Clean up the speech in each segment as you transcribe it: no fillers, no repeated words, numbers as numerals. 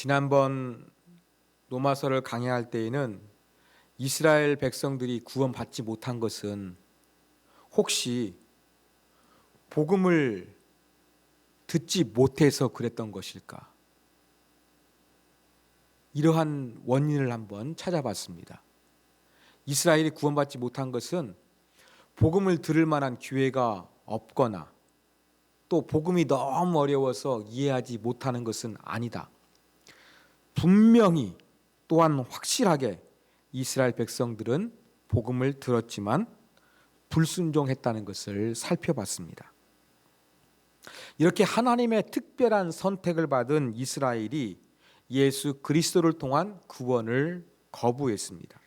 지난번 로마서를 강해할 때에는 이스라엘 백성들이 구원받지 못한 것은 혹시 복음을 듣지 못해서 그랬던 것일까? 이러한 원인을 한번 찾아봤습니다. 이스라엘이 구원받지 못한 것은 복음을 들을 만한 기회가 없거나 또 복음이 너무 어려워서 이해하지 못하는 것은 아니다. 분명히 또한 확실하게 이스라엘 백성들은 복음을 들었지만 불순종했다는 것을 살펴봤습니다. 이렇게 하나님의 특별한 선택을 받은 이스라엘이 예수 그리스도를 통한 구원을 거부했습니다.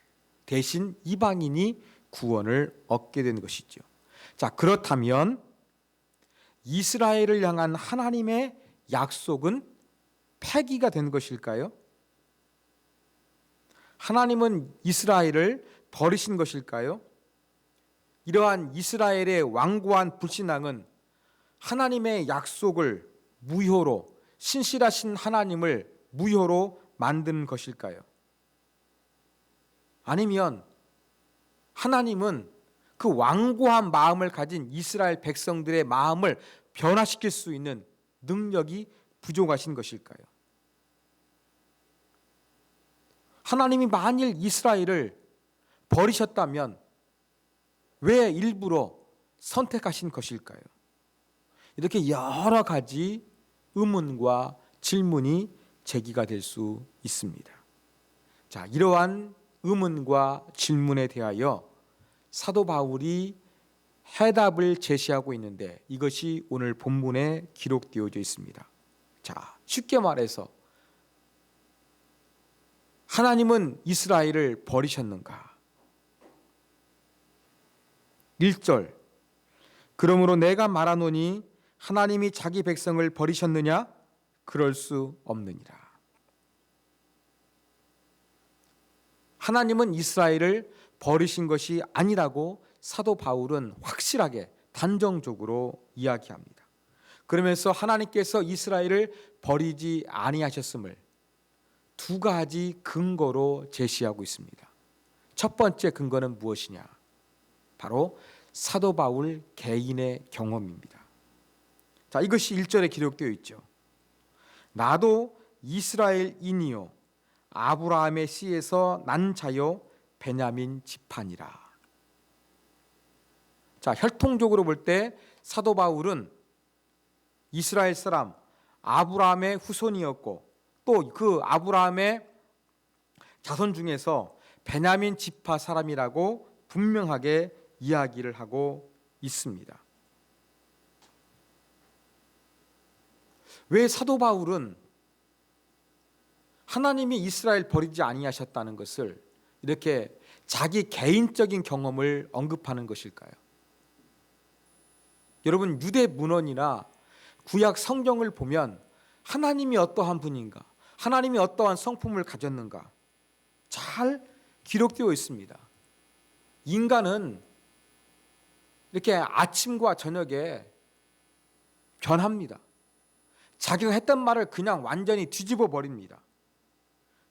대신 이방인이 구원을 얻게 된 것이죠. 자, 그렇다면 이스라엘을 향한 하나님의 약속은 폐기가 된 것일까요? 하나님은 이스라엘을 버리신 것일까요? 이러한 이스라엘의 완고한 불신앙은 하나님의 약속을 무효로, 신실하신 하나님을 무효로 만든 것일까요? 아니면 하나님은 그 완고한 마음을 가진 이스라엘 백성들의 마음을 변화시킬 수 있는 능력이 부족하신 것일까요? 하나님이 만일 이스라엘을 버리셨다면 왜 일부러 선택하신 것일까요? 이렇게 여러 가지 의문과 질문이 제기가 될 수 있습니다. 자, 이러한 의문과 질문에 대하여 사도 바울이 해답을 제시하고 있는데 이것이 오늘 본문에 기록되어져 있습니다. 자, 쉽게 말해서 하나님은 이스라엘을 버리셨는가? 1절, 그러므로 내가 말하노니 하나님이 자기 백성을 버리셨느냐? 그럴 수 없느니라. 하나님은 이스라엘을 버리신 것이 아니라고 사도 바울은 확실하게 단정적으로 이야기합니다. 그러면서 하나님께서 이스라엘을 버리지 아니하셨음을 두 가지 근거로 제시하고 있습니다. 첫 번째 근거는 무엇이냐? 바로 사도 바울 개인의 경험입니다. 자, 이것이 1절에 기록되어 있죠. 나도 이스라엘인이요 아브라함의 씨에서 난 자요 베냐민 지파니라. 자, 혈통적으로 볼 때 사도 바울은 이스라엘 사람 아브라함의 후손이었고 또 그 아브라함의 자손 중에서 베냐민 지파 사람이라고 분명하게 이야기를 하고 있습니다. 왜 사도 바울은 하나님이 이스라엘 버리지 아니하셨다는 것을 이렇게 자기 개인적인 경험을 언급하는 것일까요? 여러분, 유대 문헌이나 구약 성경을 보면 하나님이 어떠한 분인가, 하나님이 어떠한 성품을 가졌는가 잘 기록되어 있습니다. 인간은 이렇게 아침과 저녁에 변합니다. 자기가 했던 말을 그냥 완전히 뒤집어 버립니다.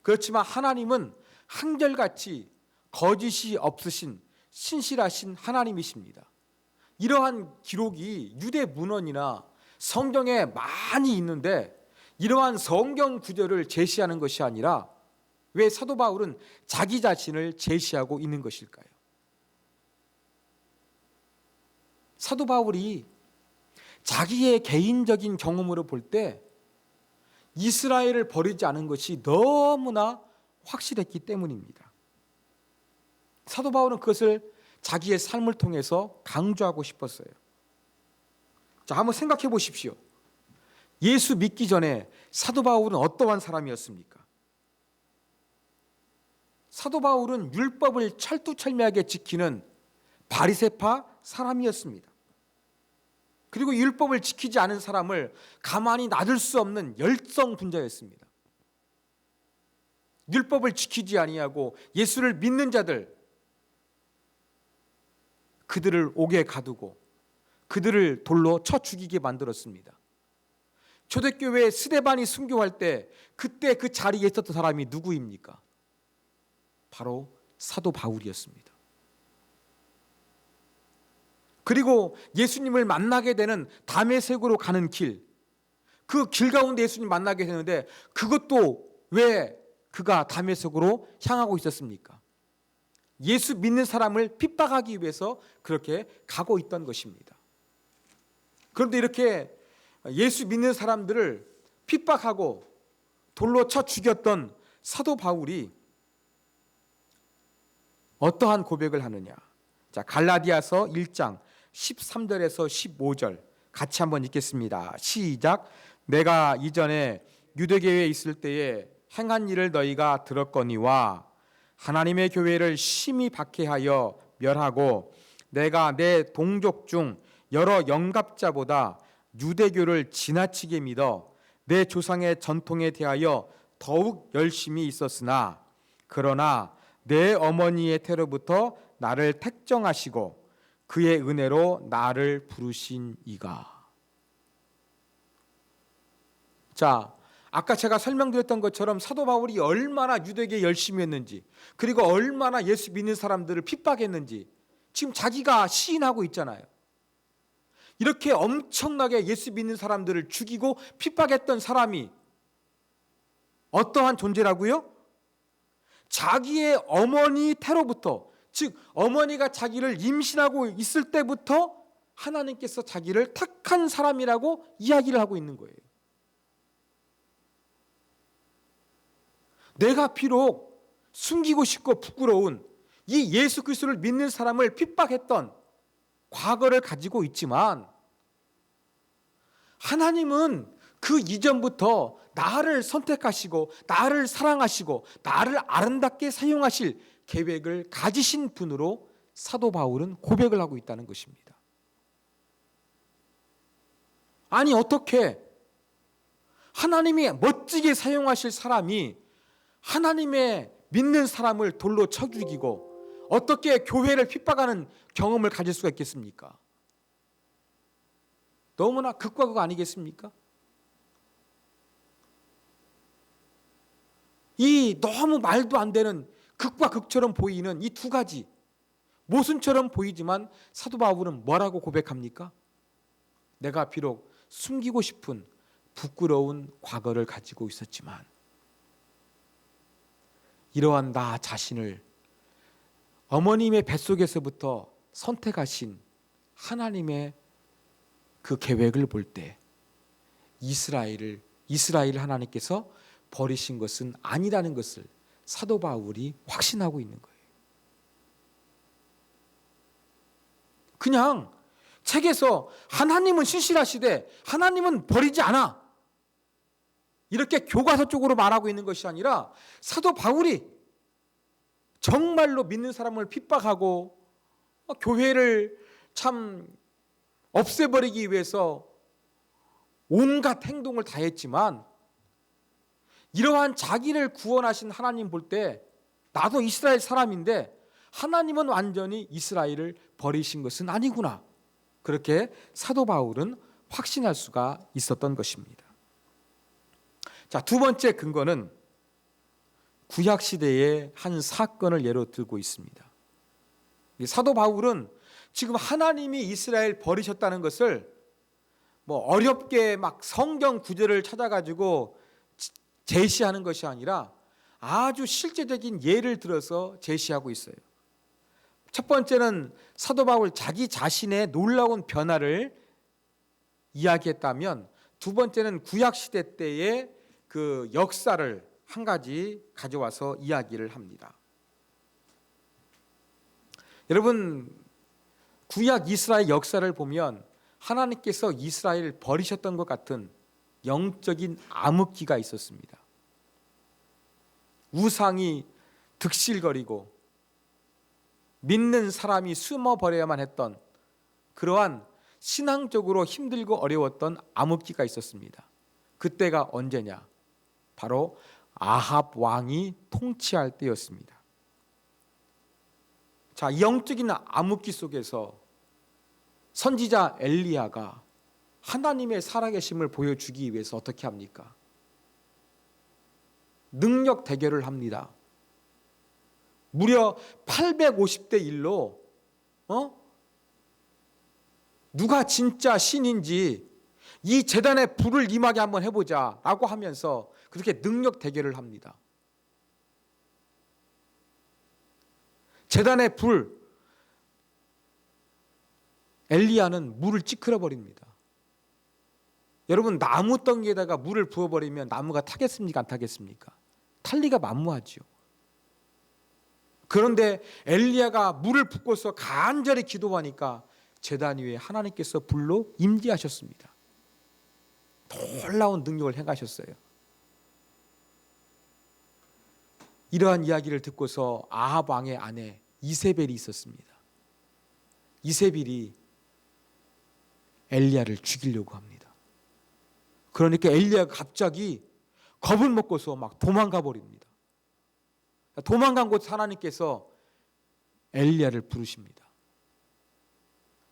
그렇지만 하나님은 한결같이 거짓이 없으신 신실하신 하나님이십니다. 이러한 기록이 유대 문헌이나 성경에 많이 있는데 이러한 성경 구절을 제시하는 것이 아니라 왜 사도 바울은 자기 자신을 제시하고 있는 것일까요? 사도 바울이 자기의 개인적인 경험으로 볼 때 이스라엘을 버리지 않은 것이 너무나 확실했기 때문입니다. 사도 바울은 그것을 자기의 삶을 통해서 강조하고 싶었어요. 자, 한번 생각해 보십시오. 예수 믿기 전에 사도 바울은 어떠한 사람이었습니까? 사도 바울은 율법을 철두철미하게 지키는 바리새파 사람이었습니다. 그리고 율법을 지키지 않은 사람을 가만히 놔둘 수 없는 열성 분자였습니다. 율법을 지키지 아니하고 예수를 믿는 자들, 그들을 옥에 가두고 그들을 돌로 쳐 죽이게 만들었습니다. 초대교회 스데반이 순교할 때 그때 그 자리에 있었던 사람이 누구입니까? 바로 사도 바울이었습니다. 그리고 예수님을 만나게 되는 다메섹으로 가는 길, 그 길 가운데 예수님 만나게 되는데 그것도 왜 그가 다메섹으로 향하고 있었습니까? 예수 믿는 사람을 핍박하기 위해서 그렇게 가고 있던 것입니다. 그런데 이렇게 예수 믿는 사람들을 핍박하고 돌로 쳐 죽였던 사도 바울이 어떠한 고백을 하느냐? 자, 갈라디아서 1장 13절에서 15절 같이 한번 읽겠습니다. 시작. 내가 이전에 유대교회에 있을 때에 행한 일을 너희가 들었거니와 하나님의 교회를 심히 박해하여 멸하고 내가 내 동족 중 여러 영갑자보다 유대교를 지나치게 믿어 내 조상의 전통에 대하여 더욱 열심히 있었으나 그러나 내 어머니의 태로부터 나를 택정하시고 그의 은혜로 나를 부르신 이가. 자, 아까 제가 설명드렸던 것처럼 사도 바울이 얼마나 유대교에 열심히 했는지, 그리고 얼마나 예수 믿는 사람들을 핍박했는지 지금 자기가 시인하고 있잖아요. 이렇게 엄청나게 예수 믿는 사람들을 죽이고 핍박했던 사람이 어떠한 존재라고요? 자기의 어머니 태로부터, 즉 어머니가 자기를 임신하고 있을 때부터 하나님께서 자기를 택한 사람이라고 이야기를 하고 있는 거예요. 내가 비록 숨기고 싶고 부끄러운 이 예수 그리스도를 믿는 사람을 핍박했던 과거를 가지고 있지만 하나님은 그 이전부터 나를 선택하시고 나를 사랑하시고 나를 아름답게 사용하실 계획을 가지신 분으로 사도 바울은 고백을 하고 있다는 것입니다. 아니 어떻게 하나님이 멋지게 사용하실 사람이 하나님의 믿는 사람을 돌로 쳐 죽이고 어떻게 교회를 핍박하는 경험을 가질 수가 있겠습니까? 너무나 극과 극 아니겠습니까? 이 너무 말도 안 되는 극과 극처럼 보이는 이 두 가지 모순처럼 보이지만 사도 바울은 뭐라고 고백합니까? 내가 비록 숨기고 싶은 부끄러운 과거를 가지고 있었지만 이러한 나 자신을 어머님의 뱃속에서부터 선택하신 하나님의 그 계획을 볼 때 이스라엘 하나님께서 버리신 것은 아니라는 것을 사도 바울이 확신하고 있는 거예요. 그냥 책에서 하나님은 신실하시되 하나님은 버리지 않아 이렇게 교과서 쪽으로 말하고 있는 것이 아니라 사도 바울이 정말로 믿는 사람을 핍박하고 교회를 참 없애버리기 위해서 온갖 행동을 다 했지만 이러한 자기를 구원하신 하나님 볼 때 나도 이스라엘 사람인데 하나님은 완전히 이스라엘을 버리신 것은 아니구나. 그렇게 사도 바울은 확신할 수가 있었던 것입니다. 자, 두 번째 근거는 구약시대의 한 사건을 예로 들고 있습니다. 사도 바울은 지금 하나님이 이스라엘 버리셨다는 것을 뭐 어렵게 막 성경 구절을 찾아가지고 제시하는 것이 아니라 아주 실제적인 예를 들어서 제시하고 있어요. 첫 번째는 사도 바울 자기 자신의 놀라운 변화를 이야기했다면 두 번째는 구약시대 때의 그 역사를 한 가지 가져와서 이야기를 합니다. 여러분, 구약 이스라엘 역사를 보면 하나님께서 이스라엘을 버리셨던 것 같은 영적인 암흑기가 있었습니다. 우상이 득실거리고 믿는 사람이 숨어버려야만 했던 그러한 신앙적으로 힘들고 어려웠던 암흑기가 있었습니다. 그때가 언제냐? 바로 아합 왕이 통치할 때였습니다. 자, 이 영적인 암흑기 속에서 선지자 엘리야가 하나님의 살아계심을 보여주기 위해서 어떻게 합니까? 능력 대결을 합니다. 무려 850대 1로 누가 진짜 신인지 이 제단에 불을 임하게 한번 해보자 라고 하면서 그렇게 능력 대결을 합니다. 제단의 불, 엘리야는 물을 찌그러 버립니다. 여러분, 나무 덩이에다가 물을 부어버리면 나무가 타겠습니까? 안 타겠습니까? 탈 리가 만무하지요. 그런데 엘리야가 물을 붓고서 간절히 기도하니까 제단 위에 하나님께서 불로 임재하셨습니다. 놀라운 능력을 행하셨어요. 이러한 이야기를 듣고서 아합 왕의 아내 이세벨이 있었습니다. 이세벨이 엘리야를 죽이려고 합니다. 그러니까 엘리야가 갑자기 겁을 먹고서 막 도망가 버립니다. 도망간 곳 하나님께서 엘리야를 부르십니다.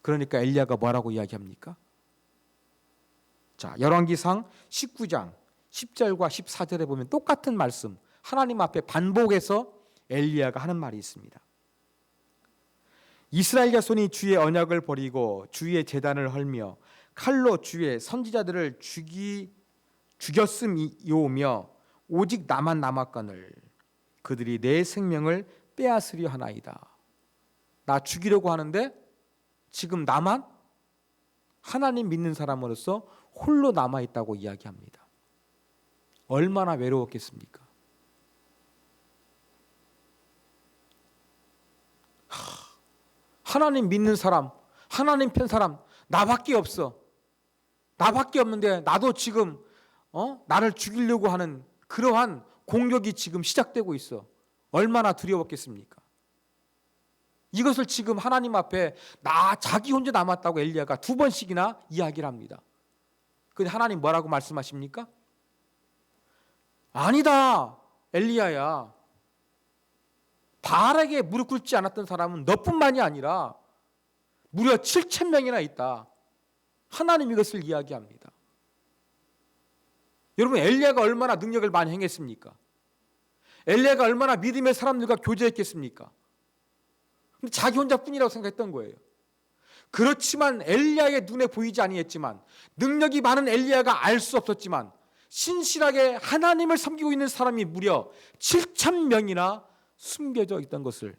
그러니까 엘리야가 뭐라고 이야기합니까? 자, 열왕기상 19장 10절과 14절에 보면 똑같은 말씀, 하나님 앞에 반복해서 엘리야가 하는 말이 있습니다. 이스라엘 자손이 주의 언약을 버리고 주의 제단을 헐며 칼로 주의 선지자들을 죽였음이오며 오직 나만 남았거늘 그들이 내 생명을 빼앗으려 하나이다. 나 죽이려고 하는데 지금 나만 하나님 믿는 사람으로서 홀로 남아있다고 이야기합니다. 얼마나 외로웠겠습니까? 하나님 믿는 사람, 하나님 편 사람 나밖에 없어. 나밖에 없는데 나도 지금 나를 죽이려고 하는 그러한 공격이 지금 시작되고 있어. 얼마나 두려웠겠습니까? 이것을 지금 하나님 앞에 자기 혼자 남았다고 엘리야가 2번씩이나 이야기를 합니다. 근데 하나님 뭐라고 말씀하십니까? 아니다, 엘리야야. 바알에게 무릎 꿇지 않았던 사람은 너뿐만이 아니라 무려 7,000명이나 있다. 하나님 이것을 이야기합니다. 여러분, 엘리야가 얼마나 능력을 많이 행했습니까? 엘리야가 얼마나 믿음의 사람들과 교제했겠습니까? 근데 자기 혼자뿐이라고 생각했던 거예요. 그렇지만 엘리야의 눈에 보이지 아니했지만, 능력이 많은 엘리야가 알 수 없었지만 신실하게 하나님을 섬기고 있는 사람이 무려 7,000명이나 숨겨져 있던 것을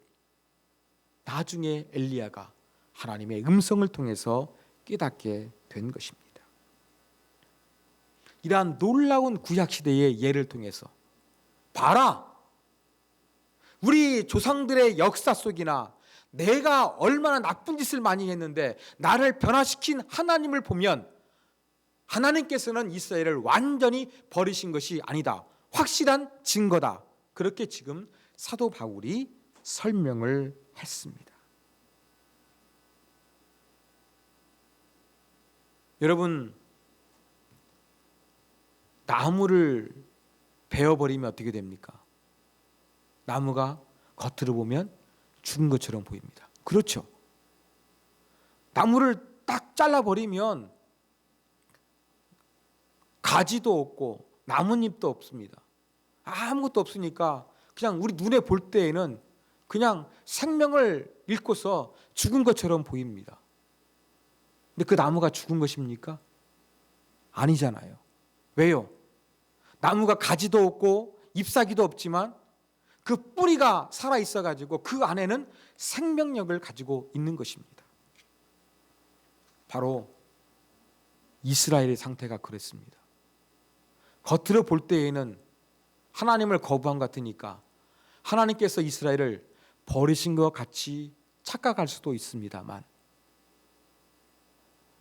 나중에 엘리야가 하나님의 음성을 통해서 깨닫게 된 것입니다. 이러한 놀라운 구약시대의 예를 통해서 봐라, 우리 조상들의 역사 속이나 내가 얼마나 나쁜 짓을 많이 했는데 나를 변화시킨 하나님을 보면 하나님께서는 이스라엘을 완전히 버리신 것이 아니다, 확실한 증거다. 그렇게 지금 사도 바울이 설명을 했습니다. 여러분, 나무를 베어버리면 어떻게 됩니까? 나무가 겉으로 보면 죽은 것처럼 보입니다. 그렇죠. 나무를 딱 잘라버리면 가지도 없고 나뭇잎도 없습니다. 아무것도 없으니까 그냥 우리 눈에 볼 때에는 그냥 생명을 잃고서 죽은 것처럼 보입니다. 근데 그 나무가 죽은 것입니까? 아니잖아요. 왜요? 나무가 가지도 없고 잎사귀도 없지만 그 뿌리가 살아있어가지고 그 안에는 생명력을 가지고 있는 것입니다. 바로 이스라엘의 상태가 그랬습니다. 겉으로 볼 때에는 하나님을 거부한 것 같으니까 하나님께서 이스라엘을 버리신 것 같이 착각할 수도 있습니다만,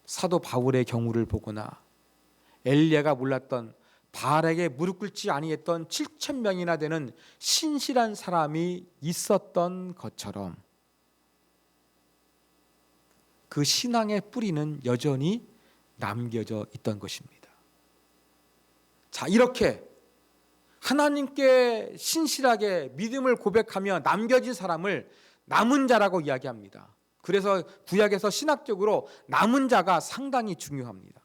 사도 바울의 경우를 보거나 엘리야가 몰랐던 바알에게 무릎 꿇지 아니했던 7,000명이나 되는 신실한 사람이 있었던 것처럼 그 신앙의 뿌리는 여전히 남겨져 있던 것입니다. 자, 이렇게 하나님께 신실하게 믿음을 고백하며 남겨진 사람을 남은 자라고 이야기합니다. 그래서 구약에서 신학적으로 남은 자가 상당히 중요합니다.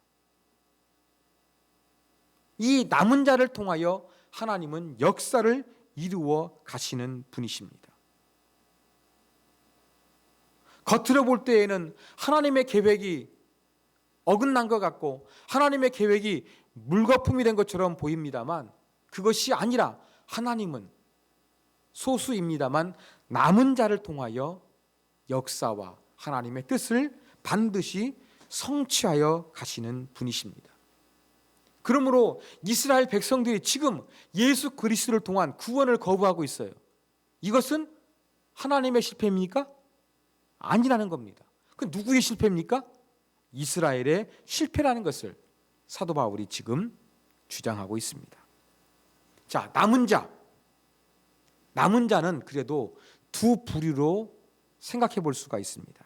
이 남은 자를 통하여 하나님은 역사를 이루어 가시는 분이십니다. 겉으로 볼 때에는 하나님의 계획이 어긋난 것 같고 하나님의 계획이 물거품이 된 것처럼 보입니다만 그것이 아니라 하나님은 소수입니다만 남은 자를 통하여 역사와 하나님의 뜻을 반드시 성취하여 가시는 분이십니다. 그러므로 이스라엘 백성들이 지금 예수 그리스도를 통한 구원을 거부하고 있어요. 이것은 하나님의 실패입니까? 아니라는 겁니다. 그 누구의 실패입니까? 이스라엘의 실패라는 것을 사도 바울이 지금 주장하고 있습니다. 자, 남은 자는 그래도 두 부류로 생각해 볼 수가 있습니다.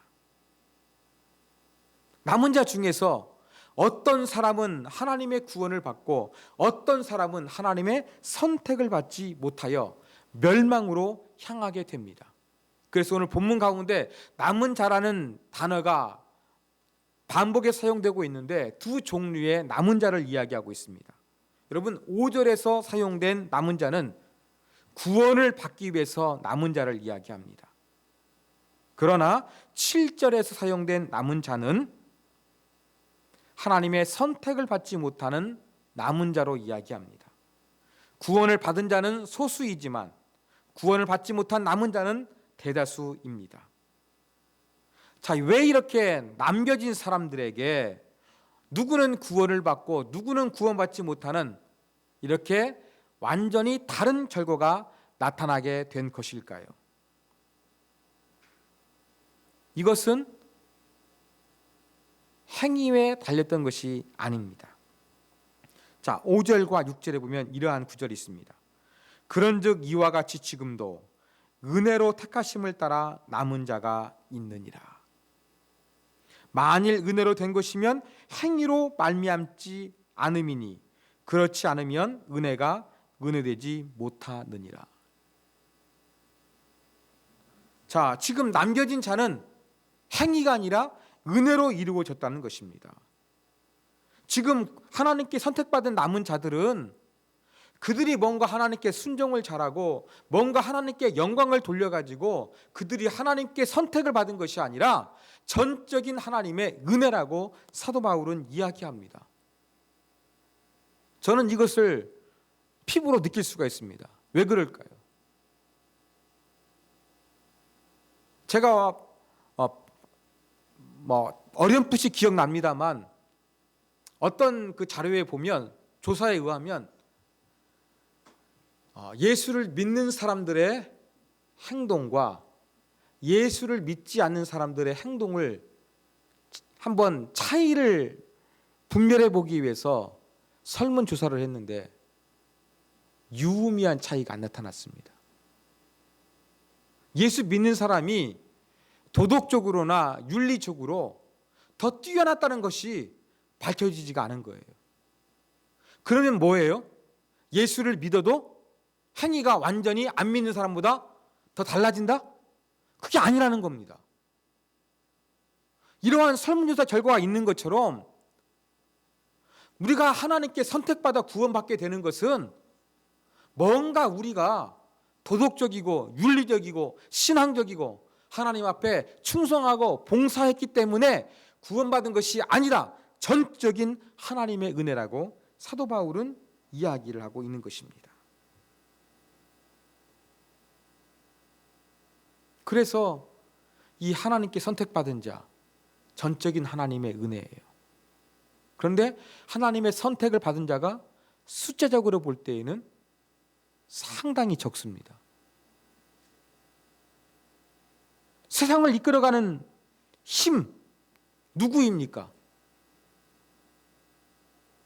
남은 자 중에서 어떤 사람은 하나님의 구원을 받고 어떤 사람은 하나님의 선택을 받지 못하여 멸망으로 향하게 됩니다. 그래서 오늘 본문 가운데 남은 자라는 단어가 반복에 사용되고 있는데 두 종류의 남은 자를 이야기하고 있습니다. 여러분 5절에서 사용된 남은 자는 구원을 받기 위해서 남은 자를 이야기합니다. 그러나 7절에서 사용된 남은 자는 하나님의 선택을 받지 못하는 남은 자로 이야기합니다. 구원을 받은 자는 소수이지만 구원을 받지 못한 남은 자는 대다수입니다. 자, 왜 이렇게 남겨진 사람들에게 누구는 구원을 받고 누구는 구원받지 못하는 이렇게 완전히 다른 결과가 나타나게 된 것일까요? 이것은 행위에 달렸던 것이 아닙니다. 자, 5절과 6절에 보면 이러한 구절이 있습니다. 그런즉 이와 같이 지금도 은혜로 택하심을 따라 남은 자가 있느니라. 만일 은혜로 된 것이면 행위로 말미암지 않음이니 그렇지 않으면 은혜가 은혜되지 못하느니라. 자, 지금 남겨진 자는 행위가 아니라 은혜로 이루어졌다는 것입니다. 지금 하나님께 선택받은 남은 자들은 그들이 뭔가 하나님께 순종을 잘하고 뭔가 하나님께 영광을 돌려가지고 그들이 하나님께 선택을 받은 것이 아니라 전적인 하나님의 은혜라고 사도 바울은 이야기합니다. 저는 이것을 피부로 느낄 수가 있습니다. 왜 그럴까요? 제가 어렴풋이 기억납니다만 어떤 그 자료에 보면 조사에 의하면 예수를 믿는 사람들의 행동과 예수를 믿지 않는 사람들의 행동을 한번 차이를 분별해 보기 위해서 설문조사를 했는데 유의미한 차이가 안 나타났습니다. 예수 믿는 사람이 도덕적으로나 윤리적으로 더 뛰어났다는 것이 밝혀지지가 않은 거예요. 그러면 뭐예요? 예수를 믿어도 행위가 완전히 안 믿는 사람보다 더 달라진다? 그게 아니라는 겁니다. 이러한 설문조사 결과가 있는 것처럼 우리가 하나님께 선택받아 구원받게 되는 것은 뭔가 우리가 도덕적이고 윤리적이고 신앙적이고 하나님 앞에 충성하고 봉사했기 때문에 구원받은 것이 아니라 전적인 하나님의 은혜라고 사도 바울은 이야기를 하고 있는 것입니다. 그래서 이 하나님께 선택받은 자, 전적인 하나님의 은혜예요. 그런데 하나님의 선택을 받은 자가 숫자적으로 볼 때에는 상당히 적습니다. 세상을 이끌어가는 힘, 누구입니까?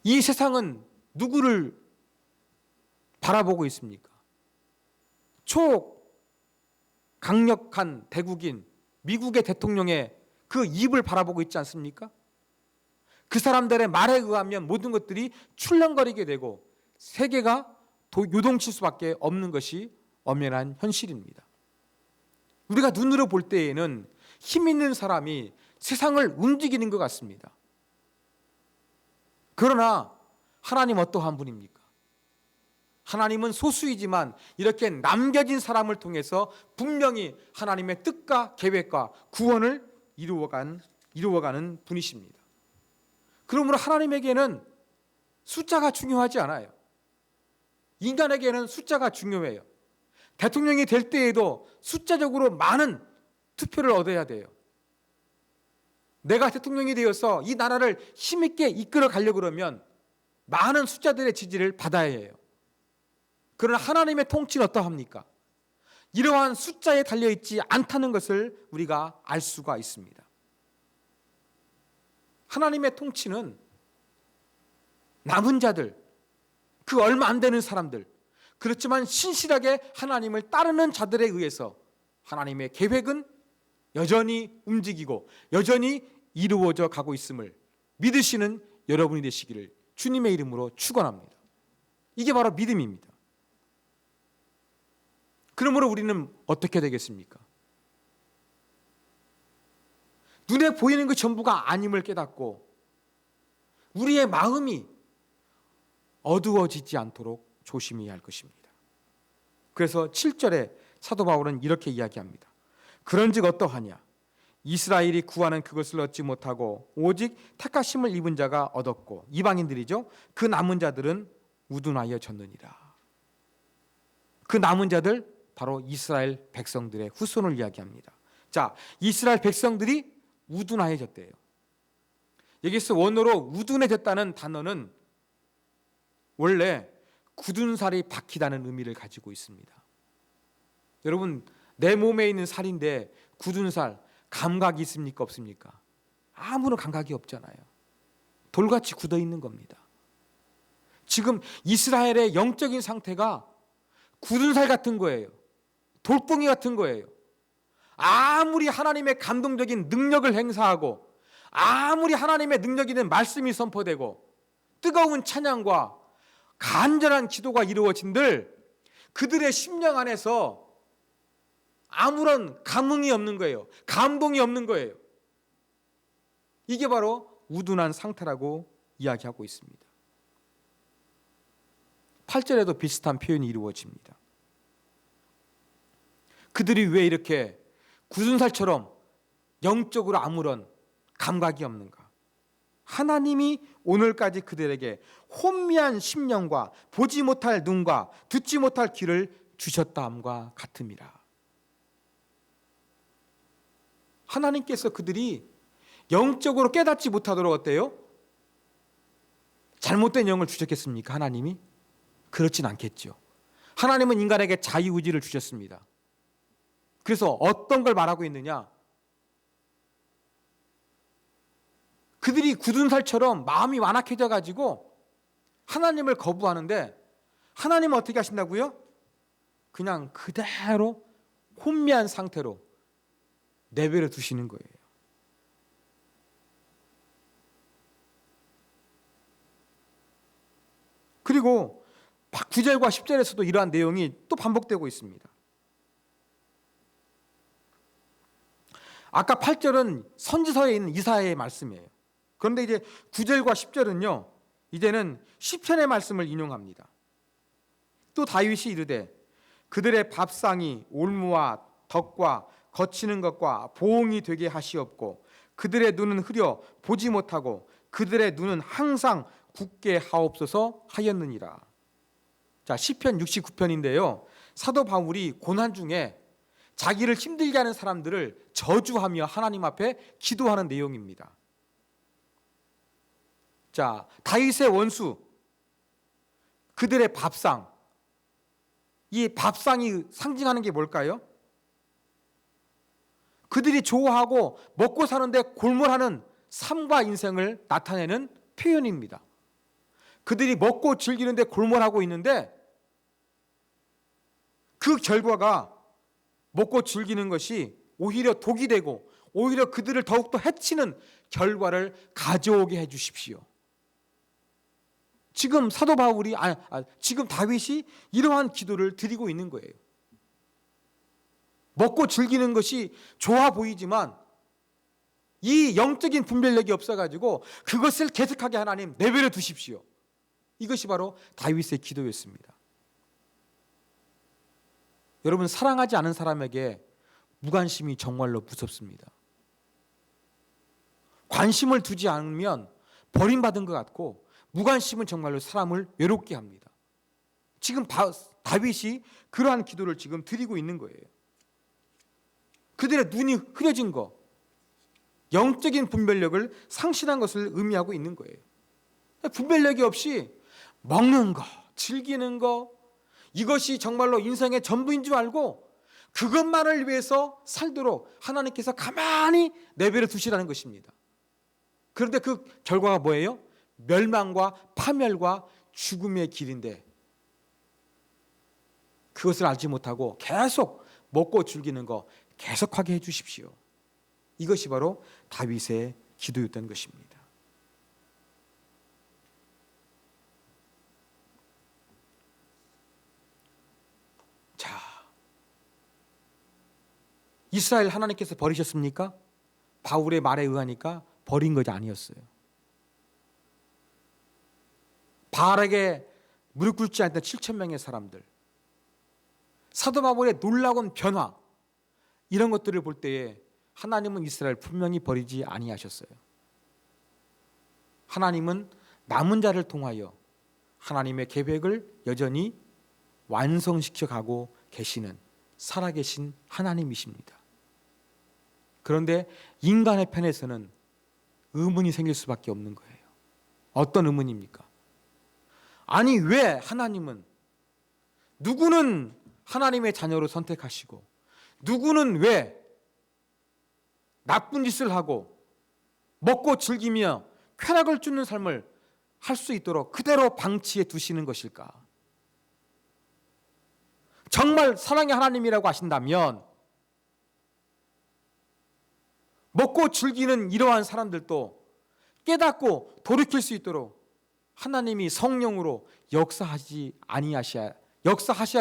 이 세상은 누구를 바라보고 있습니까? 초강력한 대국인 미국의 대통령의 그 입을 바라보고 있지 않습니까? 그 사람들의 말에 의하면 모든 것들이 출렁거리게 되고 세계가 요동칠 수밖에 없는 것이 엄연한 현실입니다. 우리가 눈으로 볼 때에는 힘 있는 사람이 세상을 움직이는 것 같습니다. 그러나 하나님 어떠한 분입니까? 하나님은 소수이지만 이렇게 남겨진 사람을 통해서 분명히 하나님의 뜻과 계획과 구원을 이루어가는 분이십니다. 그러므로 하나님에게는 숫자가 중요하지 않아요. 인간에게는 숫자가 중요해요. 대통령이 될 때에도 숫자적으로 많은 투표를 얻어야 돼요. 내가 대통령이 되어서 이 나라를 힘있게 이끌어 가려고 그러면 많은 숫자들의 지지를 받아야 해요. 그러나 하나님의 통치는 어떠합니까? 이러한 숫자에 달려있지 않다는 것을 우리가 알 수가 있습니다. 하나님의 통치는 남은 자들, 그 얼마 안 되는 사람들, 그렇지만 신실하게 하나님을 따르는 자들에 의해서 하나님의 계획은 여전히 움직이고 여전히 이루어져 가고 있음을 믿으시는 여러분이 되시기를 주님의 이름으로 축원합니다. 이게 바로 믿음입니다. 그러므로 우리는 어떻게 되겠습니까? 눈에 보이는 그 전부가 아님을 깨닫고 우리의 마음이 어두워지지 않도록 조심해야 할 것입니다. 그래서 7절에 사도 바울은 이렇게 이야기합니다. 그런즉 어떠하냐? 이스라엘이 구하는 그것을 얻지 못하고 오직 택하심을 입은 자가 얻었고 이방인들이죠. 그 남은 자들은 우둔하여 졌느니라. 그 남은 자들 바로 이스라엘 백성들의 후손을 이야기합니다. 자, 이스라엘 백성들이 우둔하여졌대요. 여기서 원어로 우둔해졌다는 단어는 원래 굳은 살이 박히다는 의미를 가지고 있습니다. 여러분, 내 몸에 있는 살인데 굳은 살, 감각이 있습니까? 없습니까? 아무런 감각이 없잖아요. 돌같이 굳어 있는 겁니다. 지금 이스라엘의 영적인 상태가 굳은 살 같은 거예요. 돌덩이 같은 거예요. 아무리 하나님의 감동적인 능력을 행사하고 아무리 하나님의 능력 있는 말씀이 선포되고 뜨거운 찬양과 간절한 기도가 이루어진들 그들의 심령 안에서 아무런 감흥이 없는 거예요. 감동이 없는 거예요. 이게 바로 우둔한 상태라고 이야기하고 있습니다. 8절에도 비슷한 표현이 이루어집니다. 그들이 왜 이렇게 굳은 살처럼 영적으로 아무런 감각이 없는가? 하나님이 오늘까지 그들에게 혼미한 심령과 보지 못할 눈과 듣지 못할 귀를 주셨다함과 같음이라. 하나님께서 그들이 영적으로 깨닫지 못하도록 어때요? 잘못된 영을 주셨겠습니까? 하나님이? 그렇진 않겠죠. 하나님은 인간에게 자유의지를 주셨습니다. 그래서 어떤 걸 말하고 있느냐? 그들이 굳은 살처럼 마음이 완악해져 가지고 하나님을 거부하는데 하나님은 어떻게 하신다고요? 그냥 그대로 혼미한 상태로 내버려 두시는 거예요. 그리고 9절과 10절에서도 이러한 내용이 또 반복되고 있습니다. 아까 8절은 선지서에 있는 이사야의 말씀이에요. 그런데 이제 9절과 10절은요, 이제는 시편의 말씀을 인용합니다. 또 다윗이 이르되 그들의 밥상이 올무와 덕과 거치는 것과 보응이 되게 하시옵고 그들의 눈은 흐려 보지 못하고 그들의 눈은 항상 굳게 하옵소서 하였느니라. 자, 시편 69편인데요. 사도 바울이 고난 중에 자기를 힘들게 하는 사람들을 저주하며 하나님 앞에 기도하는 내용입니다. 자, 다윗의 원수, 그들의 밥상, 이 밥상이 상징하는 게 뭘까요? 그들이 좋아하고 먹고 사는데 골몰하는 삶과 인생을 나타내는 표현입니다. 그들이 먹고 즐기는데 골몰하고 있는데 그 결과가 먹고 즐기는 것이 오히려 독이 되고 오히려 그들을 더욱더 해치는 결과를 가져오게 해 주십시오. 지금 사도 바울이 지금 다윗이 이러한 기도를 드리고 있는 거예요. 먹고 즐기는 것이 좋아 보이지만 이 영적인 분별력이 없어가지고 그것을 계속하게 하나님 내버려 두십시오. 이것이 바로 다윗의 기도였습니다. 여러분, 사랑하지 않은 사람에게 무관심이 정말로 무섭습니다. 관심을 두지 않으면 버림받은 것 같고, 무관심은 정말로 사람을 외롭게 합니다. 지금 다윗이 그러한 기도를 지금 드리고 있는 거예요. 그들의 눈이 흐려진 것, 영적인 분별력을 상실한 것을 의미하고 있는 거예요. 분별력이 없이 먹는 거, 즐기는 거, 이것이 정말로 인생의 전부인 줄 알고 그것만을 위해서 살도록 하나님께서 가만히 내버려 두시라는 것입니다. 그런데 그 결과가 뭐예요? 멸망과 파멸과 죽음의 길인데, 그것을 알지 못하고 계속 먹고 즐기는 거 계속하게 해주십시오. 이것이 바로 다윗의 기도였던 것입니다. 자, 이스라엘 하나님께서 버리셨습니까? 바울의 말에 의하니까 버린 것이 아니었어요. 바알에게 무릎 꿇지 않던 7천 명의 사람들, 사도 바울의 놀라운 변화, 이런 것들을 볼 때에 하나님은 이스라엘 분명히 버리지 아니하셨어요. 하나님은 남은 자를 통하여 하나님의 계획을 여전히 완성시켜 가고 계시는 살아계신 하나님이십니다. 그런데 인간의 편에서는 의문이 생길 수밖에 없는 거예요. 어떤 의문입니까? 아니, 왜 하나님은 누구는 하나님의 자녀로 선택하시고 누구는 왜 나쁜 짓을 하고 먹고 즐기며 쾌락을 주는 삶을 할 수 있도록 그대로 방치해 두시는 것일까? 정말 사랑의 하나님이라고 하신다면 먹고 즐기는 이러한 사람들도 깨닫고 돌이킬 수 있도록 하나님이 성령으로 역사하셔야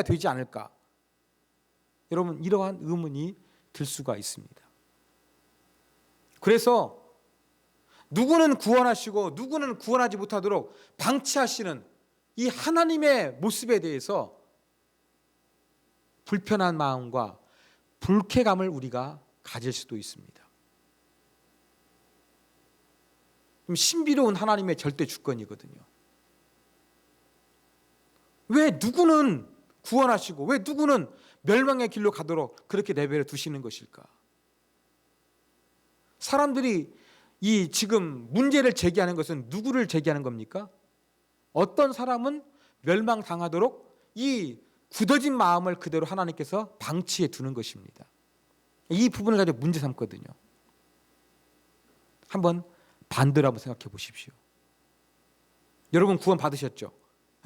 되지 않을까? 여러분, 이러한 의문이 들 수가 있습니다. 그래서 누구는 구원하시고 누구는 구원하지 못하도록 방치하시는 이 하나님의 모습에 대해서 불편한 마음과 불쾌감을 우리가 가질 수도 있습니다. 신비로운 하나님의 절대 주권이거든요. 왜 누구는 구원하시고 왜 누구는 멸망의 길로 가도록 그렇게 내버려 두시는 것일까? 사람들이 이 지금 문제를 제기하는 것은 누구를 제기하는 겁니까? 어떤 사람은 멸망당하도록 이 굳어진 마음을 그대로 하나님께서 방치해 두는 것입니다. 이 부분을 가지고 문제 삼거든요. 한번 반대로 한번 생각해 보십시오. 여러분 구원 받으셨죠?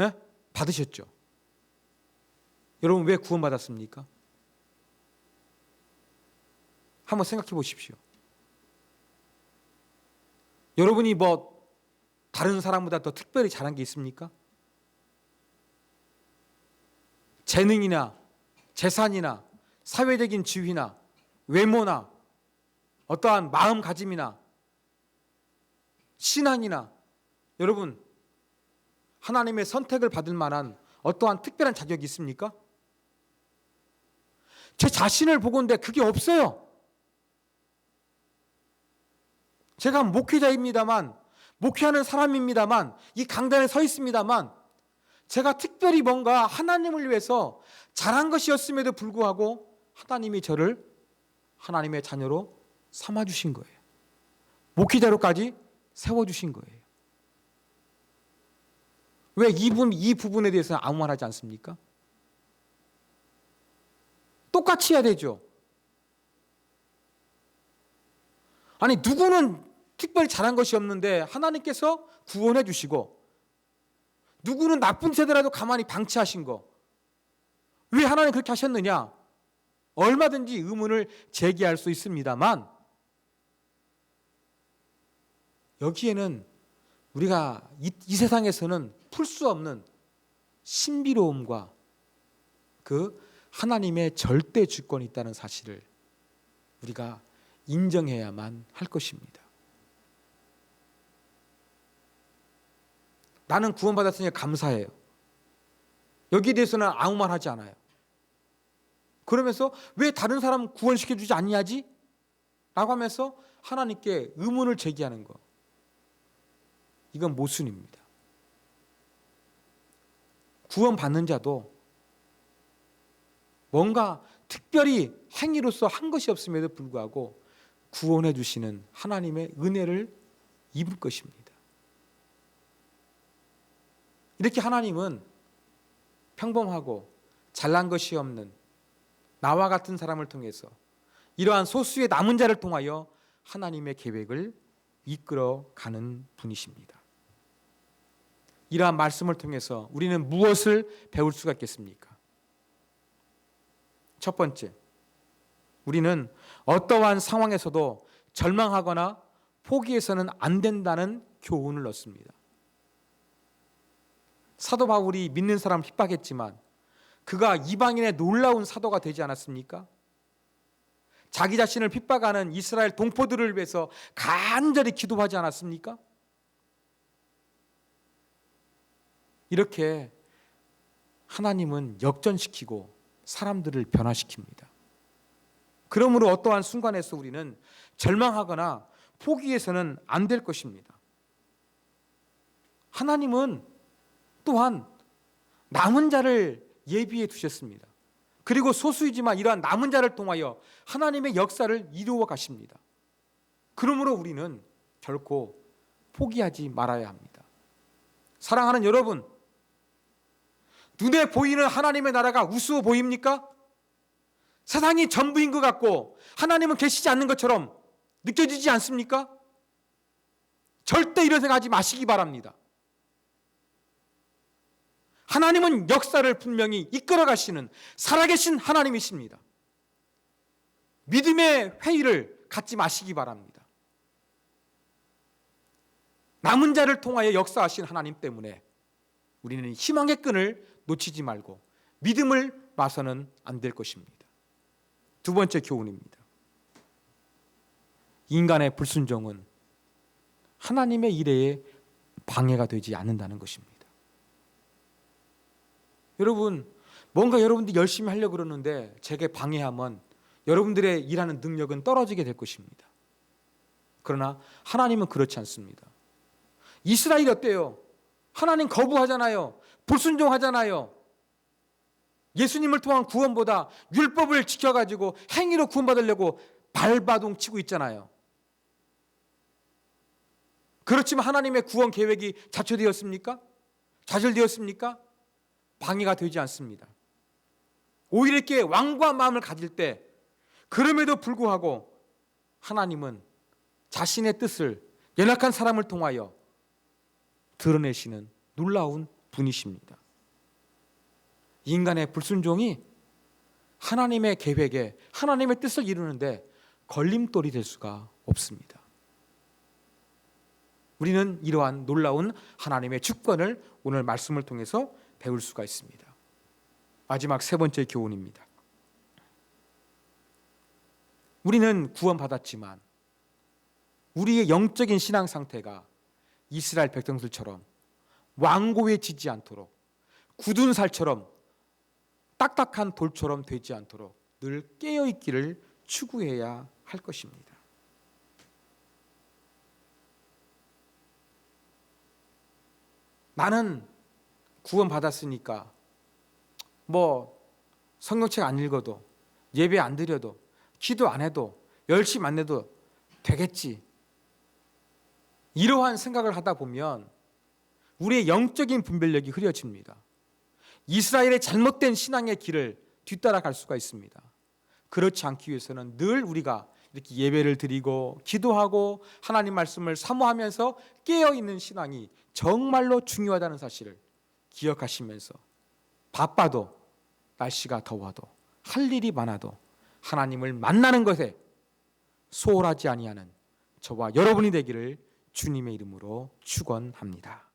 에? 받으셨죠? 여러분 왜 구원 받았습니까? 한번 생각해 보십시오. 여러분이 뭐 다른 사람보다 더 특별히 잘한 게 있습니까? 재능이나 재산이나 사회적인 지위나 외모나 어떠한 마음가짐이나 신앙이나 여러분 하나님의 선택을 받을 만한 어떠한 특별한 자격이 있습니까? 제 자신을 보건대 그게 없어요. 제가 목회자입니다만, 목회하는 사람입니다만, 이 강단에 서 있습니다만, 제가 특별히 뭔가 하나님을 위해서 잘한 것이었음에도 불구하고 하나님이 저를 하나님의 자녀로 삼아주신 거예요. 목회자로까지 세워주신 거예요. 왜 이 부분에 대해서는 아무 말 하지 않습니까? 똑같이 해야 되죠. 아니, 누구는 특별히 잘한 것이 없는데 하나님께서 구원해 주시고 누구는 나쁜 세대라도 가만히 방치하신 거, 왜 하나님 그렇게 하셨느냐? 얼마든지 의문을 제기할 수 있습니다만 여기에는 우리가 이 세상에서는 풀 수 없는 신비로움과 그 하나님의 절대 주권이 있다는 사실을 우리가 인정해야만 할 것입니다. 나는 구원받았으니 감사해요. 여기에 대해서는 아무 말 하지 않아요. 그러면서 왜 다른 사람 구원시켜주지 않냐지? 라고 하면서 하나님께 의문을 제기하는 거. 이건 모순입니다. 구원받는 자도 뭔가 특별히 행위로서 한 것이 없음에도 불구하고 구원해 주시는 하나님의 은혜를 입을 것입니다. 이렇게 하나님은 평범하고 잘난 것이 없는 나와 같은 사람을 통해서 이러한 소수의 남은 자를 통하여 하나님의 계획을 이끌어가는 분이십니다. 이러한 말씀을 통해서 우리는 무엇을 배울 수가 있겠습니까? 첫 번째, 우리는 어떠한 상황에서도 절망하거나 포기해서는 안 된다는 교훈을 얻습니다. 사도 바울이 믿는 사람을 핍박했지만 그가 이방인의 놀라운 사도가 되지 않았습니까? 자기 자신을 핍박하는 이스라엘 동포들을 위해서 간절히 기도하지 않았습니까? 이렇게 하나님은 역전시키고 사람들을 변화시킵니다. 그러므로 어떠한 순간에서 우리는 절망하거나 포기해서는 안 될 것입니다. 하나님은 또한 남은 자를 예비해 두셨습니다. 그리고 소수이지만 이러한 남은 자를 통하여 하나님의 역사를 이루어 가십니다. 그러므로 우리는 결코 포기하지 말아야 합니다. 사랑하는 여러분, 눈에 보이는 하나님의 나라가 우스워 보입니까? 세상이 전부인 것 같고 하나님은 계시지 않는 것처럼 느껴지지 않습니까? 절대 이런 생각하지 마시기 바랍니다. 하나님은 역사를 분명히 이끌어 가시는 살아계신 하나님이십니다. 믿음의 회의를 갖지 마시기 바랍니다. 남은 자를 통하여 역사하신 하나님 때문에 우리는 희망의 끈을 놓치지 말고 믿음을 놔서는 안 될 것입니다. 두 번째 교훈입니다. 인간의 불순종은 하나님의 일에 방해가 되지 않는다는 것입니다. 여러분, 뭔가 여러분들이 열심히 하려고 그러는데 제게 방해하면 여러분들의 일하는 능력은 떨어지게 될 것입니다. 그러나 하나님은 그렇지 않습니다. 이스라엘이 어때요? 하나님 거부하잖아요. 불순종하잖아요. 예수님을 통한 구원보다 율법을 지켜가지고 행위로 구원받으려고 발바둥 치고 있잖아요. 그렇지만 하나님의 구원 계획이 좌초되었습니까? 좌절되었습니까? 방해가 되지 않습니다. 오히려 이렇게 완고한 마음을 가질 때 그럼에도 불구하고 하나님은 자신의 뜻을 연약한 사람을 통하여 드러내시는 놀라운 분이십니다. 인간의 불순종이 하나님의 계획에 하나님의 뜻을 이루는데 걸림돌이 될 수가 없습니다. 우리는 이러한 놀라운 하나님의 주권을 오늘 말씀을 통해서 배울 수가 있습니다. 마지막 세 번째 교훈입니다. 우리는 구원받았지만 우리의 영적인 신앙 상태가 이스라엘 백성들처럼 완고해지지 않도록 굳은 살처럼 딱딱한 돌처럼 되지 않도록 늘 깨어있기를 추구해야 할 것입니다. 나는 구원받았으니까 성경책 안 읽어도 예배 안 드려도 기도 안 해도 열심히 안 해도 되겠지. 이러한 생각을 하다 보면 우리의 영적인 분별력이 흐려집니다. 이스라엘의 잘못된 신앙의 길을 뒤따라갈 수가 있습니다. 그렇지 않기 위해서는 늘 우리가 이렇게 예배를 드리고 기도하고 하나님 말씀을 사모하면서 깨어있는 신앙이 정말로 중요하다는 사실을 기억하시면서 바빠도 날씨가 더워도 할 일이 많아도 하나님을 만나는 것에 소홀하지 아니하는 저와 여러분이 되기를 주님의 이름으로 축원합니다.